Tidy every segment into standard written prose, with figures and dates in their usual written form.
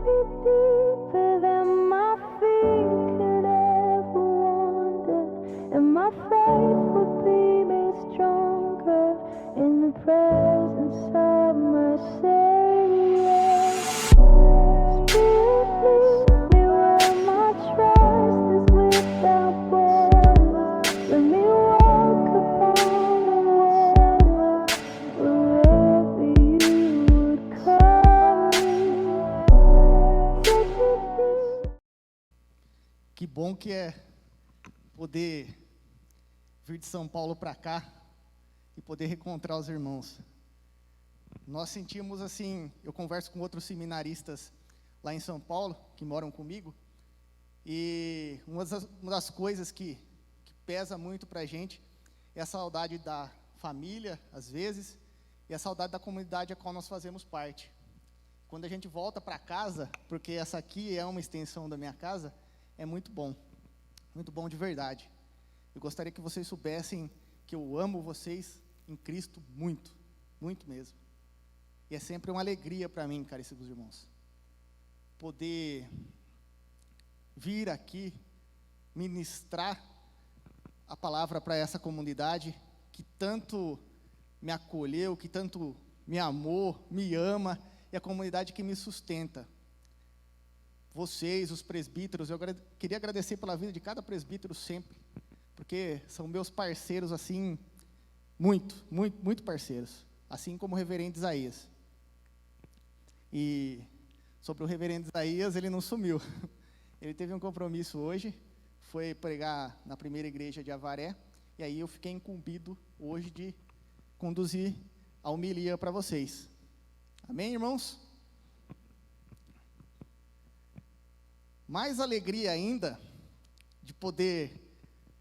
be deeper than my feet could ever wander, and my faith would be made stronger in the presence of my Savior. Spirit, lead me where my trust is without border. Let me walk upon the water wherever you would call me. Take me deep. Que bom que é poder vir de São Paulo para cá e poder reencontrar os irmãos. Nós sentimos assim, eu converso com outros seminaristas lá em São Paulo, que moram comigo, e uma das coisas que pesa muito para a gente é a saudade da família, às vezes, e a saudade da comunidade a qual nós fazemos parte. Quando a gente volta para casa, porque essa aqui é uma extensão da minha casa, é muito bom de verdade. Eu gostaria que vocês soubessem que eu amo vocês em Cristo muito, muito mesmo. E é sempre uma alegria para mim, caríssimos irmãos, poder vir aqui ministrar a palavra para essa comunidade que tanto me acolheu, que tanto me amou, me ama, e a comunidade que me sustenta. Vocês, os presbíteros, eu queria agradecer pela vida de cada presbítero sempre, porque são meus parceiros assim, muito parceiros, assim como o reverendo Isaías. E sobre o reverendo Isaías, ele não sumiu. Ele teve um compromisso hoje, foi pregar na primeira igreja de Avaré, e aí eu fiquei incumbido hoje de conduzir a homilia para vocês. Amém, irmãos? Mais alegria ainda de poder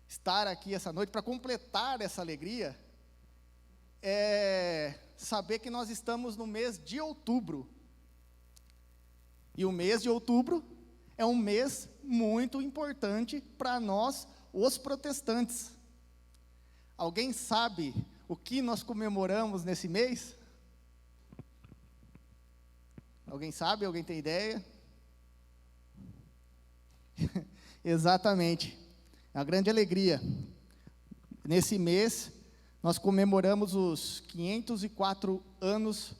estar aqui essa noite, para completar essa alegria, é saber que nós estamos no mês de outubro. E o mês de outubro é um mês muito importante para nós, os protestantes. Alguém sabe o que nós comemoramos nesse mês? Alguém sabe? Alguém tem ideia? Exatamente, é uma grande alegria. Nesse mês, nós comemoramos os 504 anos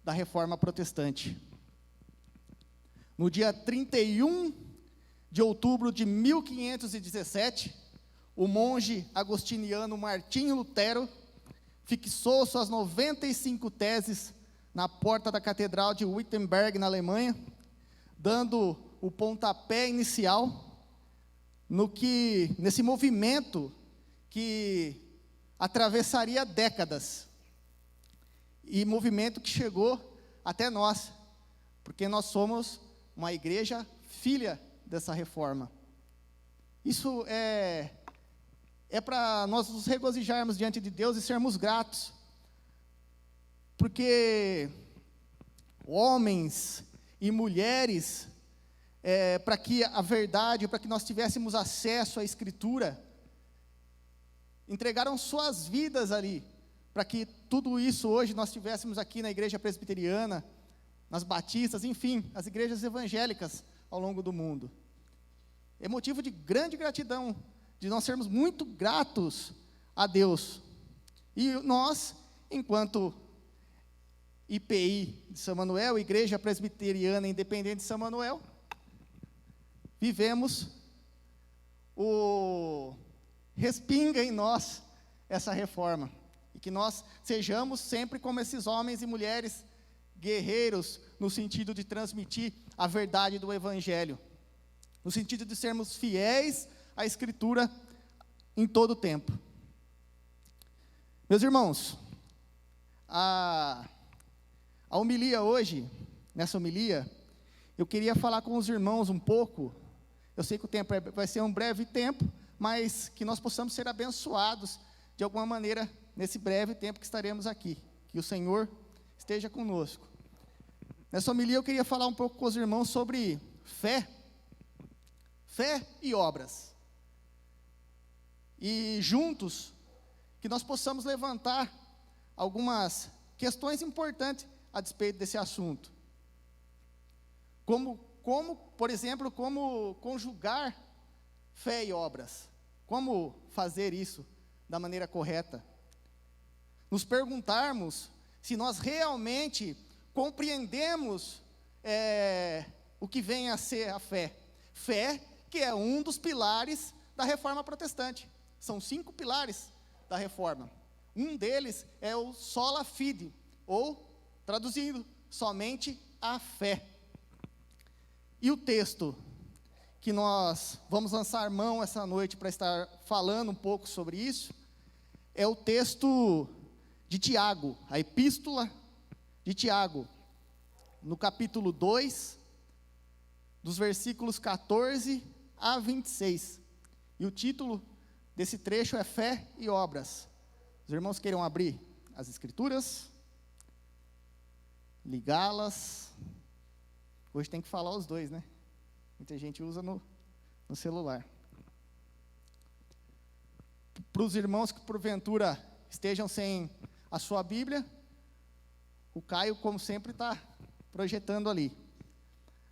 da Reforma Protestante. No dia 31 de outubro de 1517, o monge agostiniano Martinho Lutero fixou suas 95 teses na porta da Catedral de Wittenberg, na Alemanha, dando o pontapé inicial nesse movimento que atravessaria décadas, e movimento que chegou até nós, porque nós somos uma igreja filha dessa reforma. Isso é para nós nos regozijarmos diante de Deus e sermos gratos, porque homens e mulheres, para que a verdade, para que nós tivéssemos acesso à Escritura, entregaram suas vidas ali, para que tudo isso hoje nós tivéssemos aqui na igreja presbiteriana, nas batistas, enfim, as igrejas evangélicas ao longo do mundo. É motivo de grande gratidão, de nós sermos muito gratos a Deus. E nós, enquanto IPI de São Manuel, Igreja Presbiteriana Independente de São Manuel, vivemos respinga em nós essa reforma, e que nós sejamos sempre como esses homens e mulheres guerreiros, no sentido de transmitir a verdade do Evangelho, no sentido de sermos fiéis à Escritura em todo o tempo. Meus irmãos, a homilia hoje, nessa homilia, eu queria falar com os irmãos um pouco. Eu sei que o tempo vai ser um breve tempo, mas que nós possamos ser abençoados de alguma maneira nesse breve tempo que estaremos aqui. Que o Senhor esteja conosco. Nessa homilia eu queria falar um pouco com os irmãos sobre fé e obras. E juntos, que nós possamos levantar algumas questões importantes a despeito desse assunto. Por exemplo, como conjugar fé e obras. Como fazer isso da maneira correta. Nos perguntarmos se nós realmente compreendemos o que vem a ser a fé. Fé que é um dos pilares da reforma protestante. São 5 pilares da reforma. Um deles é o sola fide, ou, traduzindo, somente a fé. E o texto que nós vamos lançar mão essa noite para estar falando um pouco sobre isso, é o texto de Tiago, a epístola de Tiago, no capítulo 2, dos versículos 14 a 26. E o título desse trecho é Fé e Obras. Os irmãos queiram abrir as escrituras, ligá-las. Hoje tem que falar os dois, né? Muita gente usa no celular. Para os irmãos que porventura estejam sem a sua Bíblia, o Caio, como sempre, está projetando ali.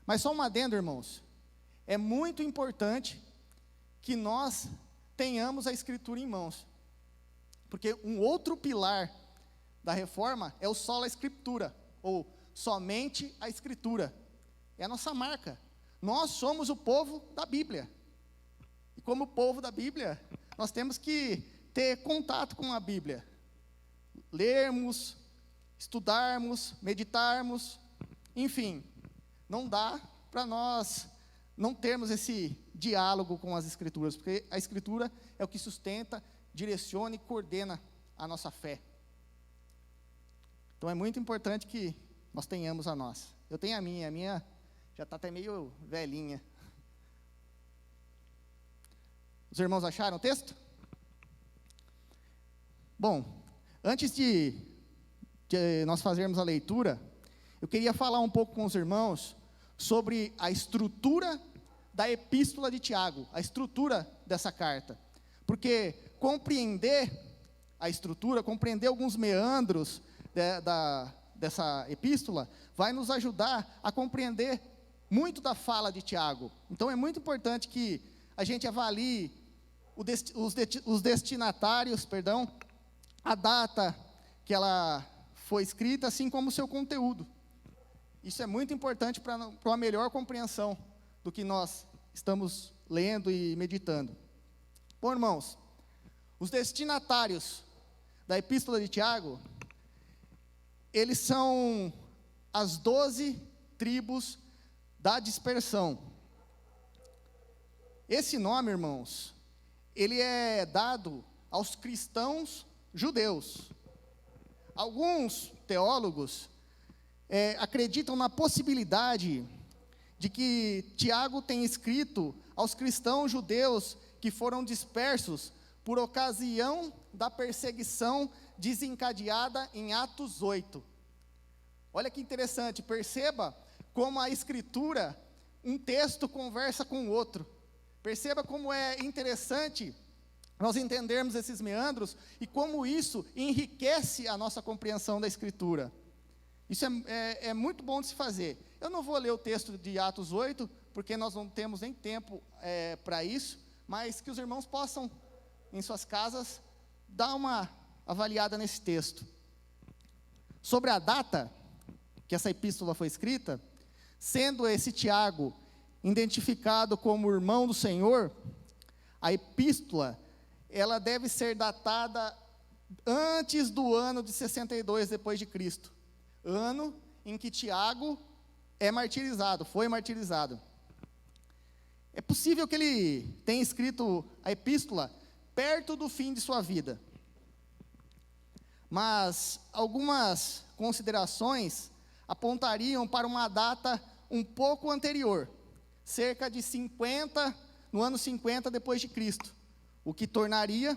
Mas só um adendo, irmãos. É muito importante que nós tenhamos a Escritura em mãos. Porque um outro pilar da reforma é o sola Escritura, ou somente a Escritura. É a nossa marca. Nós somos o povo da Bíblia. E como povo da Bíblia, nós temos que ter contato com a Bíblia. Lermos, estudarmos, meditarmos, enfim. Não dá para nós não termos esse diálogo com as Escrituras, porque a Escritura é o que sustenta, direciona e coordena a nossa fé. Então é muito importante que nós tenhamos a nossa. Eu tenho a minha já está até meio velhinha. Os irmãos acharam o texto? Bom, antes de nós fazermos a leitura, eu queria falar um pouco com os irmãos sobre a estrutura da epístola de Tiago, a estrutura dessa carta. Porque compreender a estrutura, compreender alguns meandros dessa epístola, vai nos ajudar a compreender muito da fala de Tiago. Então é muito importante que a gente avalie os destinatários, a data que ela foi escrita, assim como o seu conteúdo. Isso é muito importante para uma melhor compreensão do que nós estamos lendo e meditando. Bom, irmãos, os destinatários da epístola de Tiago, eles são as 12 tribos da dispersão. Esse nome, irmãos, ele é dado aos cristãos judeus. Alguns teólogos acreditam na possibilidade de que Tiago tenha escrito aos cristãos judeus que foram dispersos por ocasião da perseguição desencadeada em Atos 8. Olha que interessante, perceba como a Escritura, um texto conversa com o outro. Perceba como é interessante nós entendermos esses meandros e como isso enriquece a nossa compreensão da Escritura. Isso é muito bom de se fazer. Eu não vou ler o texto de Atos 8, porque nós não temos nem tempo para isso, mas que os irmãos possam, em suas casas, dar uma avaliada nesse texto. Sobre a data que essa epístola foi escrita, sendo esse Tiago identificado como irmão do Senhor, a epístola, ela deve ser datada antes do ano de 62 depois de Cristo, ano em que Tiago foi martirizado. É possível que ele tenha escrito a epístola perto do fim de sua vida, mas algumas considerações apontariam para uma data um pouco anterior, cerca de no ano 50 depois de Cristo, o que tornaria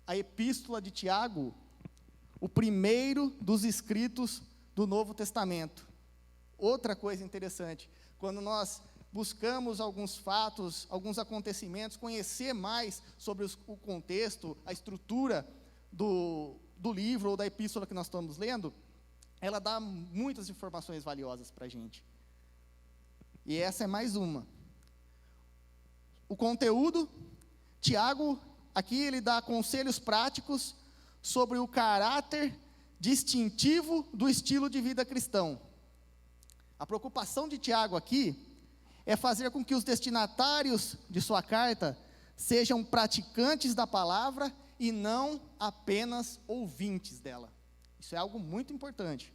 a epístola de Tiago o primeiro dos escritos do Novo Testamento. Outra coisa interessante, quando nós buscamos alguns fatos, alguns acontecimentos, conhecer mais sobre o contexto, a estrutura do livro ou da epístola que nós estamos lendo, ela dá muitas informações valiosas para a gente. E essa é mais uma. O conteúdo, Tiago, aqui ele dá conselhos práticos sobre o caráter distintivo do estilo de vida cristão. A preocupação de Tiago aqui é fazer com que os destinatários de sua carta sejam praticantes da palavra e não apenas ouvintes dela. Isso é algo muito importante.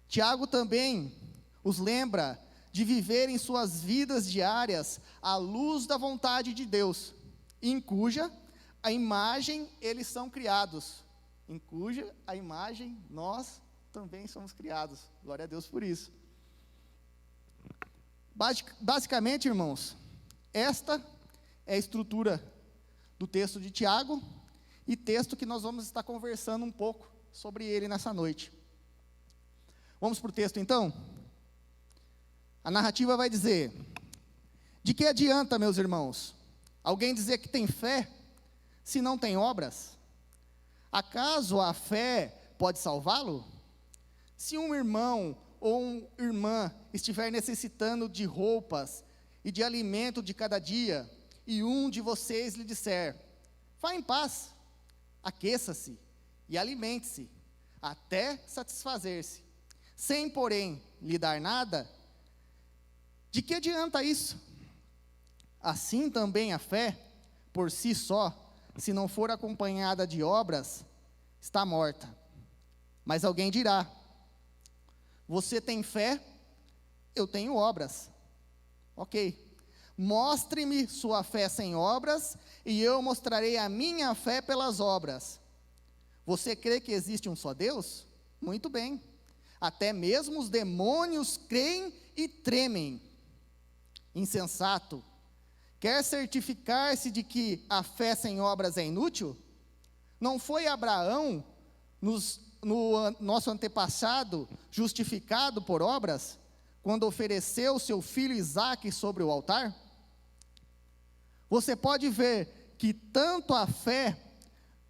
Tiago também os lembra de viverem suas vidas diárias à luz da vontade de Deus, em cuja a imagem eles são criados, em cuja a imagem nós também somos criados. Glória a Deus por isso. Basicamente, irmãos, esta é a estrutura do texto de Tiago, e texto que nós vamos estar conversando um pouco sobre ele nessa noite. Vamos para o texto então? A narrativa vai dizer: de que adianta, meus irmãos, alguém dizer que tem fé, se não tem obras? Acaso a fé pode salvá-lo? Se um irmão ou uma irmã estiver necessitando de roupas e de alimento de cada dia, e um de vocês lhe disser: vá em paz, aqueça-se e alimente-se, até satisfazer-se, sem, porém, lhe dar nada, de que adianta isso? Assim também a fé, por si só, se não for acompanhada de obras, está morta. Mas alguém dirá: você tem fé, eu tenho obras. Ok. Mostre-me sua fé sem obras, e eu mostrarei a minha fé pelas obras. Você crê que existe um só Deus? Muito bem. Até mesmo os demônios creem e tremem. Insensato. Quer certificar-se de que a fé sem obras é inútil? Não foi Abraão, no nosso antepassado, justificado por obras, quando ofereceu seu filho Isaque sobre o altar? Você pode ver que tanto a fé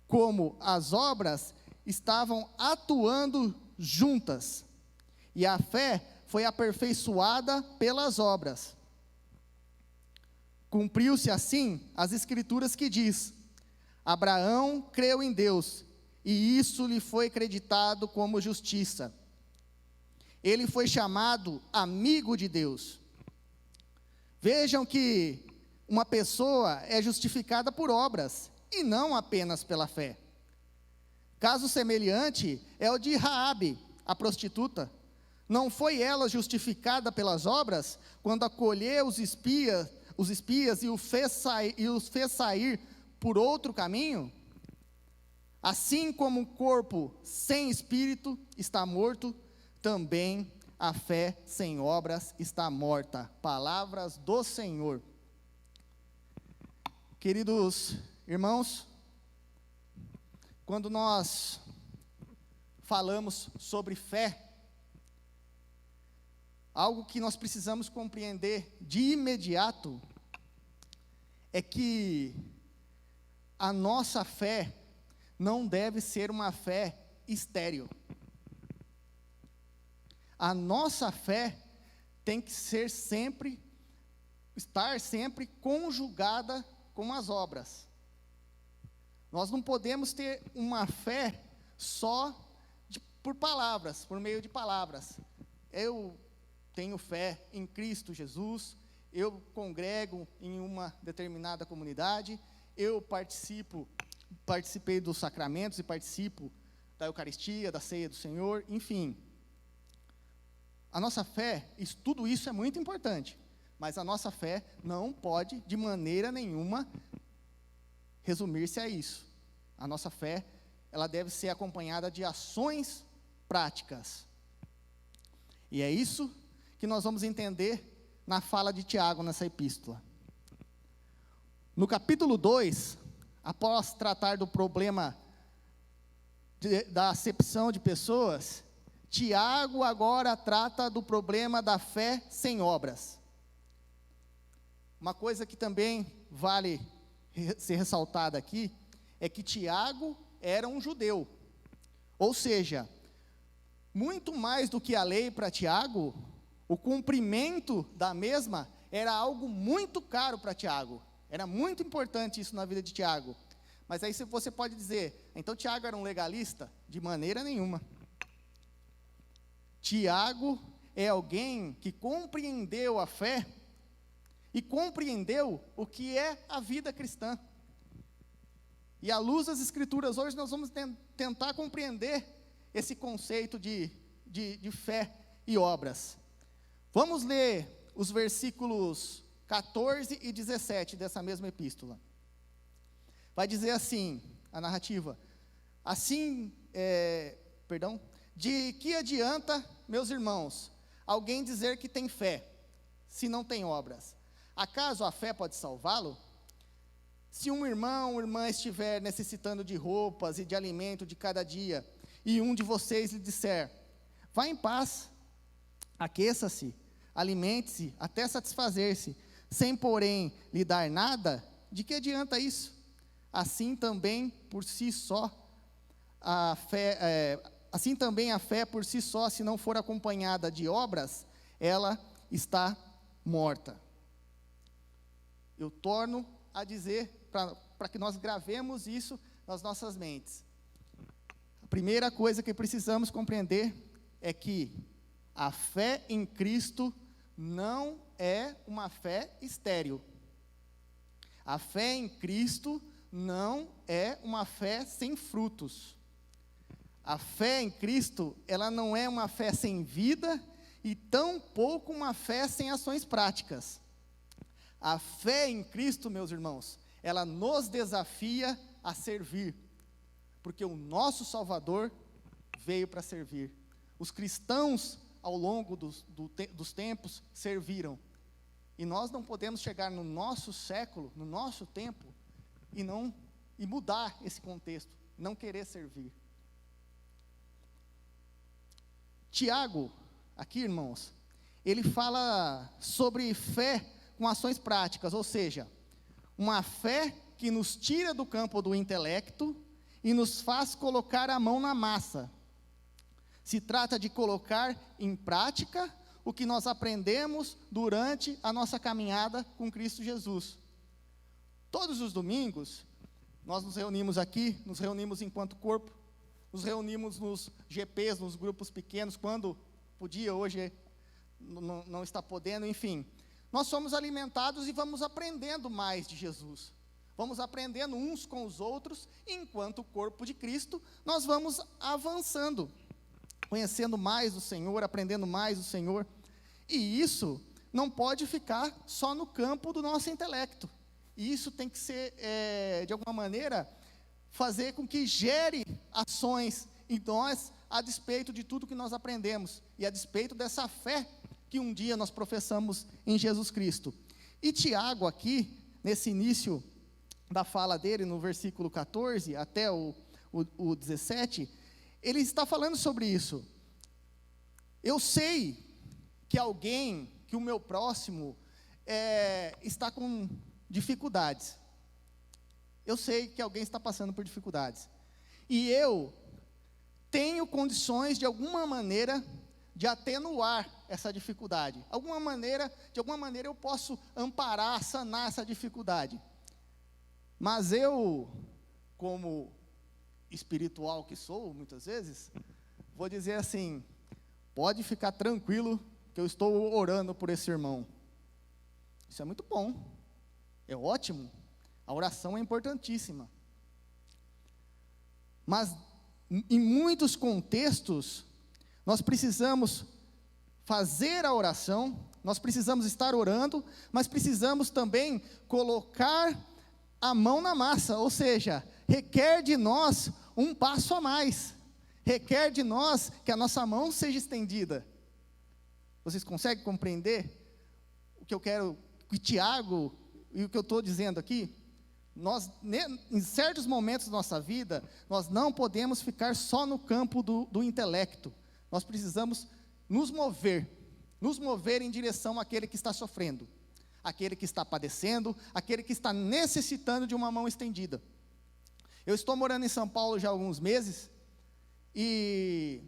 como as obras estavam atuando juntas, e a fé foi aperfeiçoada pelas obras. Cumpriu-se assim as escrituras que diz: Abraão creu em Deus, e isso lhe foi creditado como justiça. Ele foi chamado amigo de Deus. Vejam que uma pessoa é justificada por obras, e não apenas pela fé. Caso semelhante é o de Raabe, a prostituta. Não foi ela justificada pelas obras, quando acolheu os espias e os fez sair por outro caminho? Assim como um corpo sem espírito está morto, também a fé sem obras está morta. Palavras do Senhor. Queridos irmãos, quando nós falamos sobre fé, algo que nós precisamos compreender de imediato é que a nossa fé não deve ser uma fé estéril. A nossa fé tem que estar sempre conjugada com as obras. Nós não podemos ter uma fé só por palavras, por meio de palavras. Eu tenho fé em Cristo Jesus, eu congrego em uma determinada comunidade, eu participei dos sacramentos e participo da Eucaristia, da ceia do Senhor, enfim. A nossa fé, tudo isso é muito importante, mas a nossa fé não pode, de maneira nenhuma, resumir-se a isso. A nossa fé, ela deve ser acompanhada de ações práticas. E é isso que nós vamos entender na fala de Tiago nessa epístola. No capítulo 2, após tratar do problema da acepção de pessoas, Tiago agora trata do problema da fé sem obras. Uma coisa que também vale ser ressaltada aqui, é que Tiago era um judeu. Ou seja, muito mais do que a lei para Tiago, o cumprimento da mesma era algo muito caro para Tiago. Era muito importante isso na vida de Tiago. Mas aí você pode dizer, então Tiago era um legalista? De maneira nenhuma. Tiago é alguém que compreendeu a fé e compreendeu o que é a vida cristã. E à luz das Escrituras, hoje nós vamos tentar compreender esse conceito de fé e obras. Vamos ler os versículos 14 e 17 dessa mesma epístola. Vai dizer assim, a narrativa, de que adianta, meus irmãos, alguém dizer que tem fé, se não tem obras? Acaso a fé pode salvá-lo? Se um irmão ou irmã estiver necessitando de roupas e de alimento de cada dia, e um de vocês lhe disser, vá em paz, aqueça-se, alimente-se até satisfazer-se, sem porém lhe dar nada, de que adianta isso? Assim também a fé por si só, se não for acompanhada de obras, ela está morta. Eu torno a dizer, para que nós gravemos isso nas nossas mentes. A primeira coisa que precisamos compreender é que a fé em Cristo não é uma fé estéril. A fé em Cristo não é uma fé sem frutos. A fé em Cristo, ela não é uma fé sem vida e tampouco uma fé sem ações práticas. A fé em Cristo, meus irmãos, ela nos desafia a servir, porque o nosso Salvador veio para servir. Os cristãos, ao longo dos tempos, serviram. E nós não podemos chegar no nosso século, no nosso tempo, e mudar esse contexto, não querer servir. Tiago, aqui, irmãos, ele fala sobre fé com ações práticas, ou seja, uma fé que nos tira do campo do intelecto e nos faz colocar a mão na massa. Se trata de colocar em prática o que nós aprendemos durante a nossa caminhada com Cristo Jesus. Todos os domingos, nós nos reunimos aqui, nos reunimos enquanto corpo, nos reunimos nos GPs, nos grupos pequenos, quando podia, hoje não está podendo, enfim. Nós somos alimentados e vamos aprendendo mais de Jesus. Vamos aprendendo uns com os outros, enquanto corpo de Cristo, nós vamos avançando, conhecendo mais o Senhor, aprendendo mais do Senhor. E isso não pode ficar só no campo do nosso intelecto. E isso tem que ser, de alguma maneira, fazer com que gere ações em nós, a despeito de tudo que nós aprendemos, e a despeito dessa fé que um dia nós professamos em Jesus Cristo. E Tiago aqui, nesse início da fala dele, no versículo 14 até o 17, ele está falando sobre isso. Eu sei que o meu próximo está com dificuldades. Eu sei que alguém está passando por dificuldades. E eu tenho condições, de alguma maneira, de atenuar essa dificuldade. De alguma maneira eu posso amparar, sanar essa dificuldade. Mas eu, como espiritual que sou, muitas vezes, vou dizer assim, pode ficar tranquilo que eu estou orando por esse irmão. Isso é muito bom, é ótimo, a oração é importantíssima. Mas, em muitos contextos, nós precisamos fazer a oração, nós precisamos estar orando, mas precisamos também colocar a mão na massa, ou seja, requer de nós um passo a mais, requer de nós que a nossa mão seja estendida. Vocês conseguem compreender o que eu quero, o Tiago e o que eu estou dizendo aqui? Nós, em certos momentos da nossa vida, nós não podemos ficar só no campo do intelecto. Nós precisamos nos mover em direção àquele que está sofrendo, aquele que está padecendo, aquele que está necessitando de uma mão estendida. Eu estou morando em São Paulo já há alguns meses, e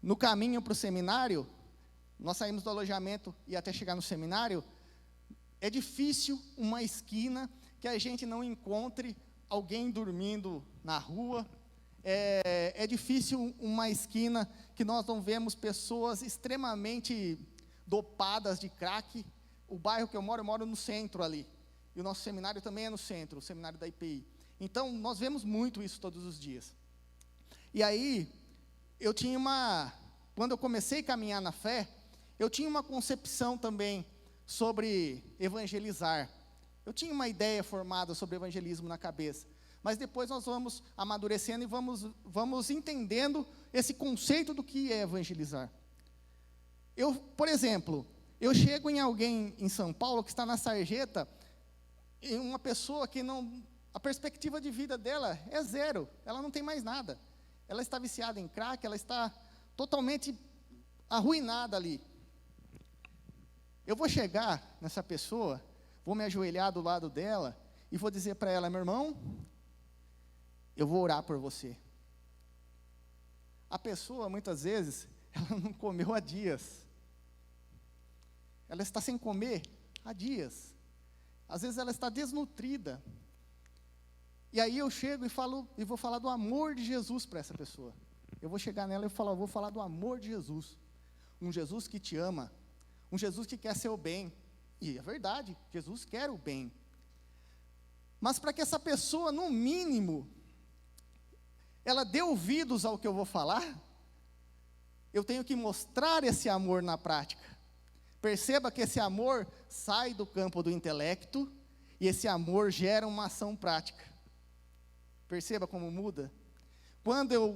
no caminho para o seminário, nós saímos do alojamento e até chegar no seminário, é difícil uma esquina que a gente não encontre alguém dormindo na rua. É difícil uma esquina que nós não vemos pessoas extremamente dopadas de crack. O bairro que eu moro no centro ali. E o nosso seminário também é no centro, o seminário da IPI. Então, nós vemos muito isso todos os dias. E aí, quando eu comecei a caminhar na fé, eu tinha uma concepção também sobre evangelizar. Eu tinha uma ideia formada sobre evangelismo na cabeça. Mas depois nós vamos amadurecendo e vamos entendendo esse conceito do que é evangelizar. Por exemplo, eu chego em alguém em São Paulo que está na sarjeta, e uma pessoa que a perspectiva de vida dela é zero, ela não tem mais nada. Ela está viciada em crack, ela está totalmente arruinada ali. Eu vou chegar nessa pessoa, vou me ajoelhar do lado dela e vou dizer para ela: meu irmão, eu vou orar por você. A pessoa, muitas vezes, ela não comeu há dias. Ela está sem comer há dias. Às vezes ela está desnutrida. E aí eu chego e vou falar do amor de Jesus para essa pessoa. Eu vou chegar nela e vou falar do amor de Jesus. Um Jesus que te ama. Um Jesus que quer seu bem. E é verdade, Jesus quer o bem. Mas para que essa pessoa, no mínimo, ela dê ouvidos ao que eu vou falar, eu tenho que mostrar esse amor na prática. Perceba que esse amor sai do campo do intelecto e esse amor gera uma ação prática. Perceba como muda. Quando eu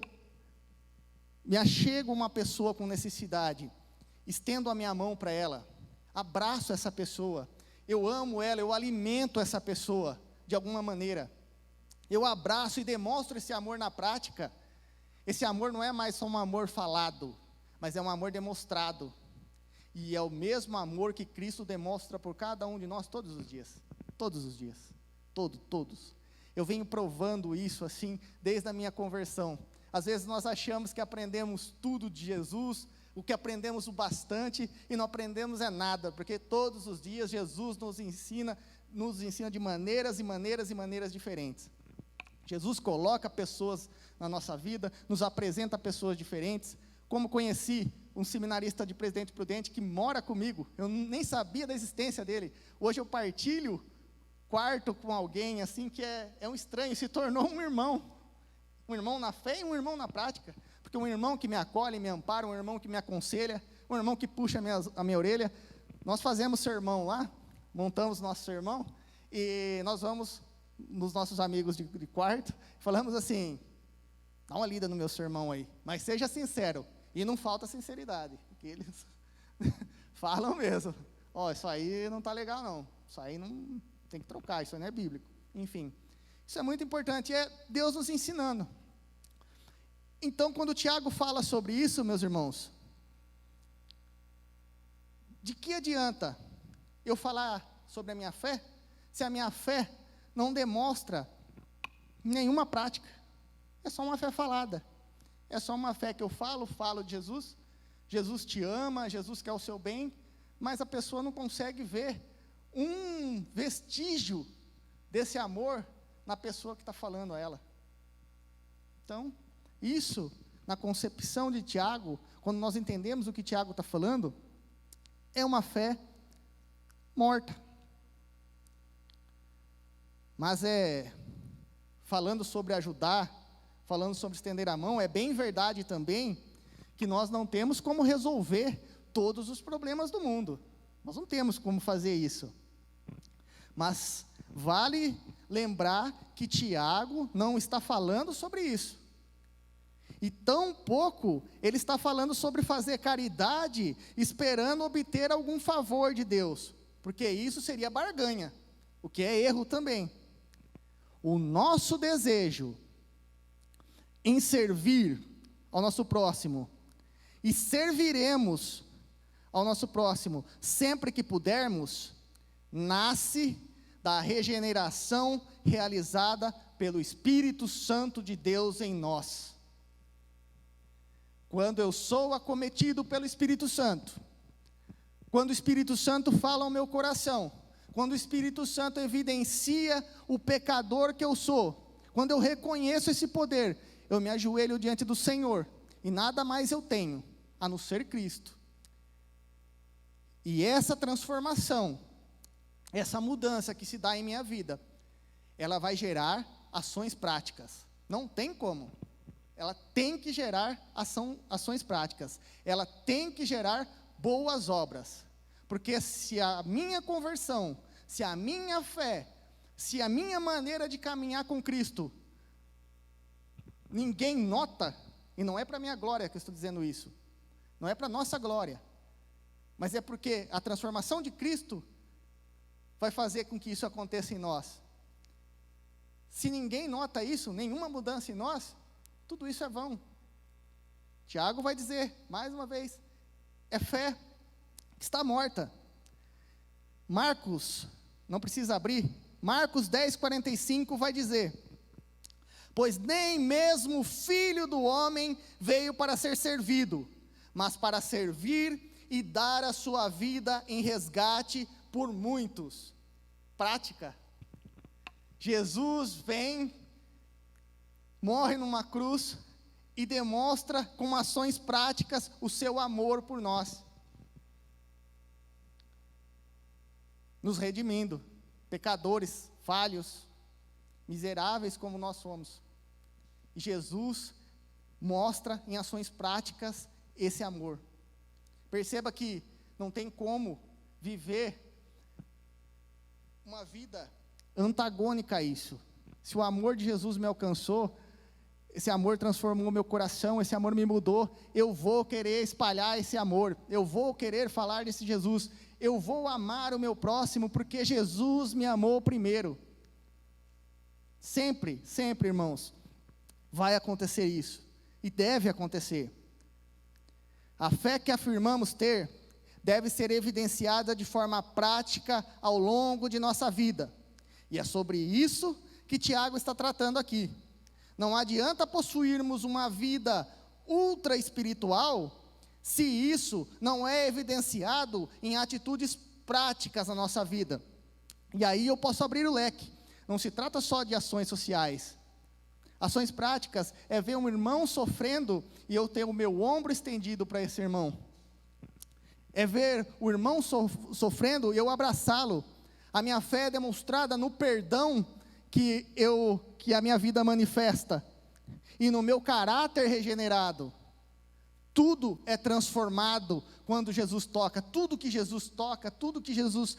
me achego a uma pessoa com necessidade, estendo a minha mão para ela, abraço essa pessoa, eu amo ela, eu alimento essa pessoa de alguma maneira. Eu abraço e demonstro esse amor na prática. Esse amor não é mais só um amor falado, mas é um amor demonstrado. E é o mesmo amor que Cristo demonstra por cada um de nós todos os dias. Todos os dias. Todos. Eu venho provando isso assim, desde a minha conversão. Às vezes nós achamos que aprendemos tudo de Jesus, o que aprendemos o bastante, e não aprendemos é nada, porque todos os dias Jesus nos ensina de maneiras e maneiras e maneiras diferentes. Jesus coloca pessoas na nossa vida, nos apresenta pessoas diferentes. Como conheci um seminarista de Presidente Prudente que mora comigo, eu nem sabia da existência dele. Hoje eu partilho quarto com alguém assim que é um estranho, se tornou um irmão na fé e um irmão na prática, porque um irmão que me acolhe, me ampara, um irmão que me aconselha, um irmão que puxa a minha orelha. Nós fazemos sermão lá, montamos nosso sermão, e nós vamos nos nossos amigos de quarto, falamos assim: dá uma lida no meu sermão aí, mas seja sincero, e não falta sinceridade, porque eles falam mesmo: isso aí não está legal não, isso aí não tem que trocar, isso aí não é bíblico. Enfim, isso é muito importante, é Deus nos ensinando. Então, quando o Tiago fala sobre isso, meus irmãos, de que adianta eu falar sobre a minha fé, se a minha fé não demonstra nenhuma prática? É só uma fé falada, é só uma fé que eu falo de Jesus, Jesus te ama, Jesus quer o seu bem, mas a pessoa não consegue ver um vestígio desse amor na pessoa que está falando a ela. Então, isso, na concepção de Tiago, quando nós entendemos o que Tiago está falando, é uma fé morta. Mas falando sobre ajudar, falando sobre estender a mão, é bem verdade também que nós não temos como resolver todos os problemas do mundo. Nós não temos como fazer isso. Mas vale lembrar que Tiago não está falando sobre isso. E tampouco ele está falando sobre fazer caridade esperando obter algum favor de Deus, porque isso seria barganha, o que é erro também. O nosso desejo em servir ao nosso próximo, e serviremos ao nosso próximo sempre que pudermos, nasce da regeneração realizada pelo Espírito Santo de Deus em nós. Quando eu sou acometido pelo Espírito Santo, quando o Espírito Santo fala ao meu coração, quando o Espírito Santo evidencia o pecador que eu sou, quando eu reconheço esse poder, eu me ajoelho diante do Senhor, e nada mais eu tenho, a não ser Cristo. E essa transformação, essa mudança que se dá em minha vida, ela vai gerar ações práticas. Não tem como. Ela tem que gerar ações práticas. Ela tem que gerar boas obras. Porque se a minha conversão, se a minha fé, se a minha maneira de caminhar com Cristo, ninguém nota, e não é para minha glória que eu estou dizendo isso, não é para nossa glória, mas é porque a transformação de Cristo vai fazer com que isso aconteça em nós. Se ninguém nota isso, nenhuma mudança em nós, tudo isso é vão. Tiago vai dizer, mais uma vez, é fé que está morta. Marcos, não precisa abrir, Marcos 10:45 vai dizer: pois nem mesmo o Filho do Homem veio para ser servido, mas para servir e dar a sua vida em resgate por muitos. Prática. Jesus vem, morre numa cruz e demonstra com ações práticas o seu amor por nós, nos redimindo, pecadores, falhos, miseráveis como nós somos. E Jesus mostra em ações práticas esse amor. Perceba que não tem como viver uma vida antagônica a isso. Se o amor de Jesus me alcançou, esse amor transformou meu coração, esse amor me mudou, eu vou querer espalhar esse amor, eu vou querer falar desse Jesus, eu vou amar o meu próximo, porque Jesus me amou primeiro. Sempre, sempre, irmãos, vai acontecer isso, e deve acontecer. A fé que afirmamos ter, deve ser evidenciada de forma prática ao longo de nossa vida, e é sobre isso que Tiago está tratando aqui. Não adianta possuirmos uma vida ultra espiritual, se isso não é evidenciado em atitudes práticas na nossa vida. E aí eu posso abrir o leque. Não se trata só de ações sociais. Ações práticas é ver um irmão sofrendo e eu ter o meu ombro estendido para esse irmão. É ver o irmão sofrendo e eu abraçá-lo. A minha fé é demonstrada no perdão que a minha vida manifesta, e no meu caráter regenerado. Tudo é transformado quando Jesus toca. Tudo que Jesus toca, tudo que Jesus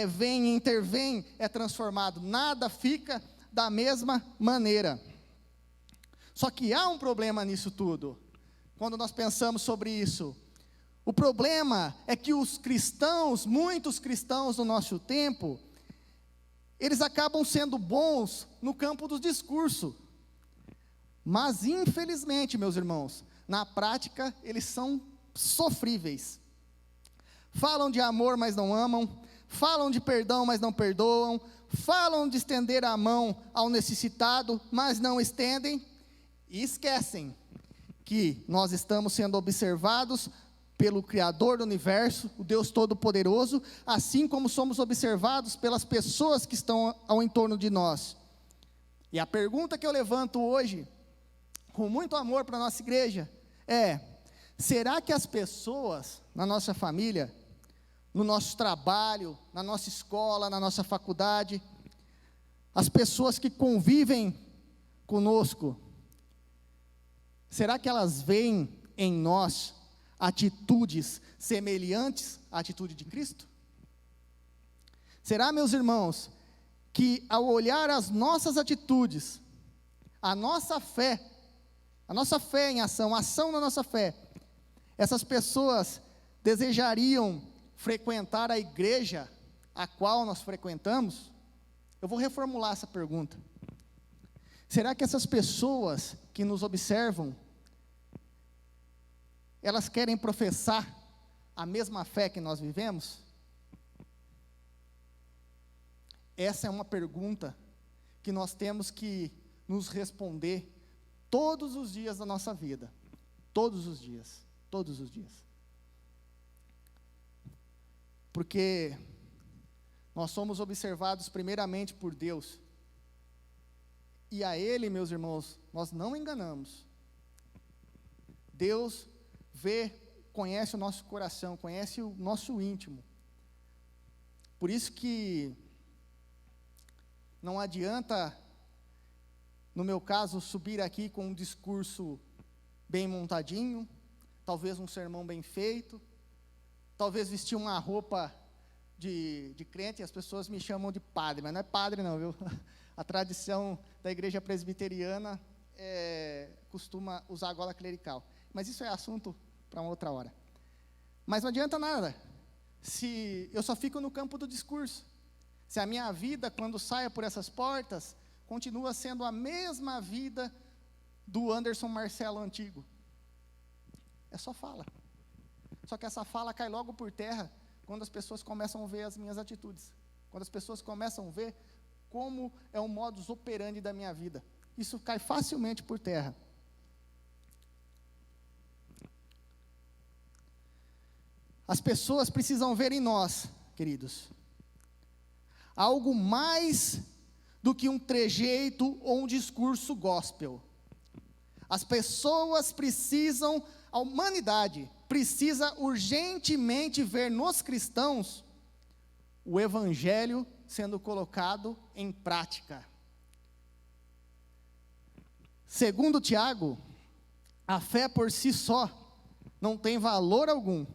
vem e intervém é transformado. Nada fica da mesma maneira. Só que há um problema nisso tudo, quando nós pensamos sobre isso. O problema é que os cristãos, muitos cristãos do nosso tempo, eles acabam sendo bons no campo do discurso, mas infelizmente, meus irmãos, na prática eles são sofríveis. Falam de amor, mas não amam, falam de perdão, mas não perdoam, falam de estender a mão ao necessitado, mas não estendem, e esquecem que nós estamos sendo observados pelo Criador do Universo, o Deus Todo-Poderoso, assim como somos observados pelas pessoas que estão ao entorno de nós. E a pergunta que eu levanto hoje, com muito amor para a nossa igreja, é: será que as pessoas na nossa família, no nosso trabalho, na nossa escola, na nossa faculdade, as pessoas que convivem conosco, será que elas veem em nós atitudes semelhantes à atitude de Cristo? Será, meus irmãos, que ao olhar as nossas atitudes, a nossa fé em ação, a ação da nossa fé, essas pessoas desejariam frequentar a igreja a qual nós frequentamos? Eu vou reformular essa pergunta. Será que essas pessoas que nos observam, elas querem professar a mesma fé que nós vivemos? Essa é uma pergunta que nós temos que nos responder todos os dias da nossa vida. Todos os dias. Todos os dias. porque nós somos observados primeiramente por Deus, e a Ele, meus irmãos, nós não enganamos. Deus vê, conhece o nosso coração, conhece o nosso íntimo. Por isso que não adianta, no meu caso, subir aqui com um discurso bem montadinho, talvez um sermão bem feito, talvez vestir uma roupa de crente, e as pessoas me chamam de padre, mas não é padre não, viu? A tradição da igreja presbiteriana costuma usar a gola clerical, mas isso é assunto para uma outra hora. Mas não adianta nada, se eu só fico no campo do discurso, se a minha vida, quando saia por essas portas, continua sendo a mesma vida do Anderson Marcelo antigo. É só fala. Só que essa fala cai logo por terra quando as pessoas começam a ver as minhas atitudes. Quando as pessoas começam a ver como é o modus operandi da minha vida. Isso cai facilmente por terra. As pessoas precisam ver em nós, queridos, algo mais do que um trejeito ou um discurso gospel. As pessoas precisam, a humanidade precisa urgentemente ver nos cristãos o evangelho sendo colocado em prática. Segundo Tiago, a fé por si só não tem valor algum,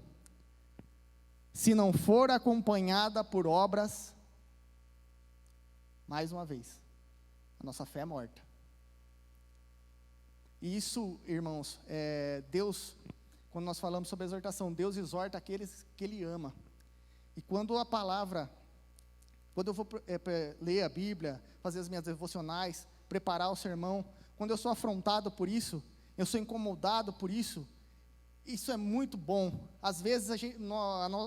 se não for acompanhada por obras. Mais uma vez, a nossa fé é morta. E isso, irmãos, Deus, quando nós falamos sobre exortação, Deus exorta aqueles que Ele ama. E quando eu vou ler a Bíblia, fazer as minhas devocionais, preparar o sermão, quando eu sou afrontado por isso, eu sou incomodado por isso, isso é muito bom. Às vezes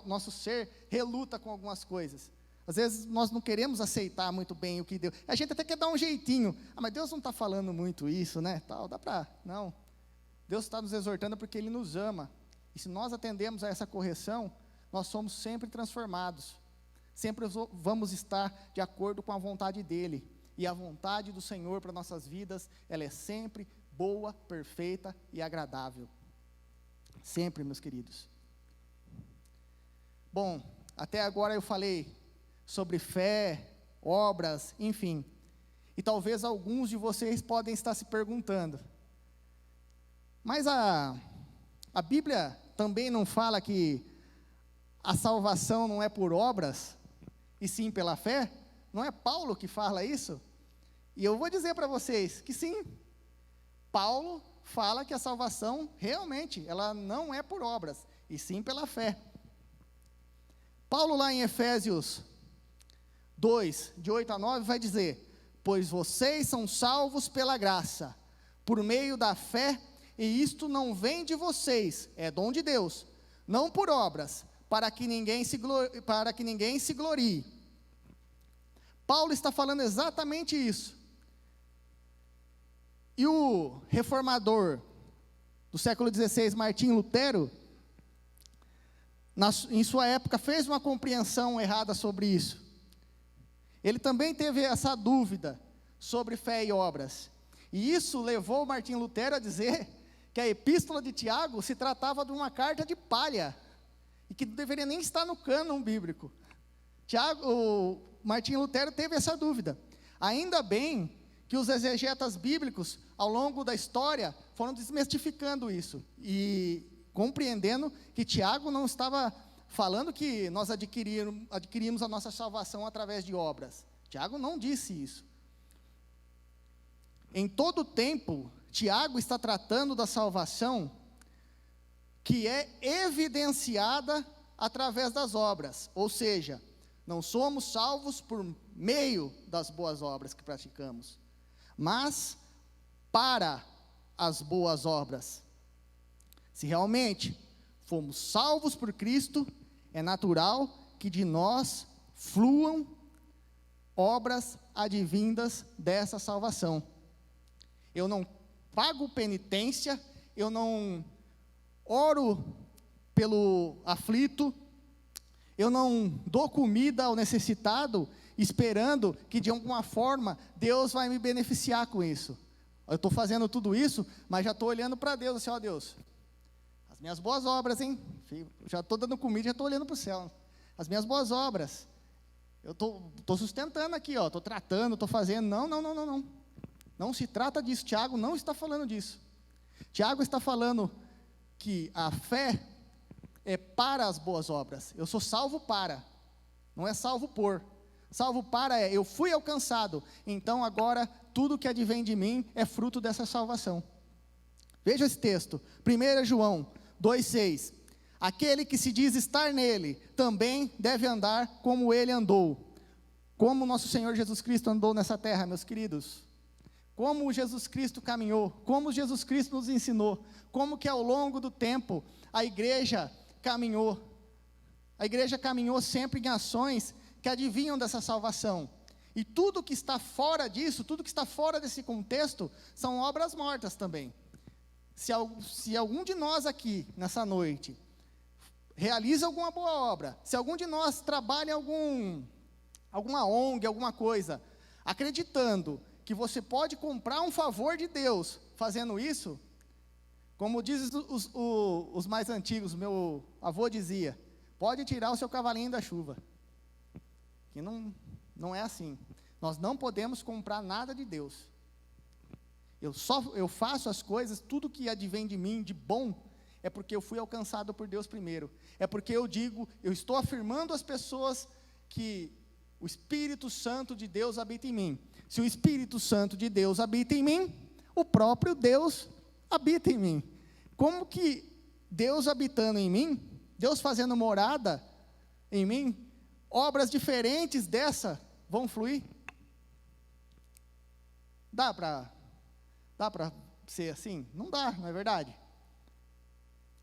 nosso ser reluta com algumas coisas. Às vezes nós não queremos aceitar muito bem o que Deus... A gente até quer dar um jeitinho. Mas Deus não está falando muito isso, né? Não. Deus está nos exortando porque Ele nos ama. E se nós atendemos a essa correção, nós somos sempre transformados. Sempre vamos estar de acordo com a vontade dEle. E a vontade do Senhor para nossas vidas, ela é sempre boa, perfeita e agradável. Sempre, meus queridos. Bom, até agora eu falei sobre fé, obras, enfim. E talvez alguns de vocês podem estar se perguntando, mas a Bíblia também não fala que a salvação não é por obras, e sim pela fé? Não é Paulo que fala isso? E eu vou dizer para vocês que sim, Paulo fala que a salvação realmente, ela não é por obras, e sim pela fé. Paulo lá em Efésios 2, de 8 a 9, vai dizer: pois vocês são salvos pela graça, por meio da fé, e isto não vem de vocês, é dom de Deus, não por obras, para que ninguém se glorie. Paulo está falando exatamente isso. E o reformador do século XVI, Martim Lutero, em sua época, fez uma compreensão errada sobre isso. Ele também teve essa dúvida sobre fé e obras. E isso levou Martim Lutero a dizer que a epístola de Tiago se tratava de uma carta de palha, e que não deveria nem estar no cânon bíblico. Martim Lutero teve essa dúvida. Ainda bem que os exegetas bíblicos, ao longo da história, foram desmistificando isso, e compreendendo que Tiago não estava falando que nós adquirimos a nossa salvação através de obras. Tiago não disse isso. Em todo tempo, Tiago está tratando da salvação que é evidenciada através das obras, ou seja, não somos salvos por meio das boas obras que praticamos, mas para as boas obras. Se realmente fomos salvos por Cristo, é natural que de nós fluam obras advindas dessa salvação. Eu não pago penitência, eu não oro pelo aflito, eu não dou comida ao necessitado, esperando que de alguma forma Deus vai me beneficiar com isso. Eu estou fazendo tudo isso, mas já estou olhando para Deus, assim, ó Deus, as minhas boas obras, hein? Já estou dando comida, já estou olhando para o céu. As minhas boas obras, eu estou sustentando aqui, ó, estou tratando, estou fazendo. Não. Não se trata disso, Tiago não está falando disso. Tiago está falando que a fé é para as boas obras. Eu sou salvo para, não é salvo por. Salvo para é, eu fui alcançado, então agora tudo que advém de mim é fruto dessa salvação. Veja esse texto, 1 João 2,6. Aquele que se diz estar nele, também deve andar como ele andou. Como nosso Senhor Jesus Cristo andou nessa terra, meus queridos. Como Jesus Cristo caminhou, como Jesus Cristo nos ensinou, como que ao longo do tempo a igreja caminhou. A igreja caminhou sempre em ações que adivinham dessa salvação. E tudo que está fora disso, tudo que está fora desse contexto, são obras mortas também. Se algum de nós aqui, nessa noite, realiza alguma boa obra, se algum de nós trabalha em alguma ONG, alguma coisa, acreditando que você pode comprar um favor de Deus fazendo isso, como dizem os mais antigos, meu avô dizia, pode tirar o seu cavalinho da chuva. Que não é assim. Nós não podemos comprar nada de Deus. Eu faço as coisas, tudo que advém de mim de bom, é porque eu fui alcançado por Deus primeiro. É porque eu estou afirmando às pessoas que o Espírito Santo de Deus habita em mim. Se o Espírito Santo de Deus habita em mim, o próprio Deus habita em mim. Como que Deus habitando em mim, Deus fazendo morada em mim, obras diferentes dessa vão fluir? Dá para ser assim? Não dá, não é verdade?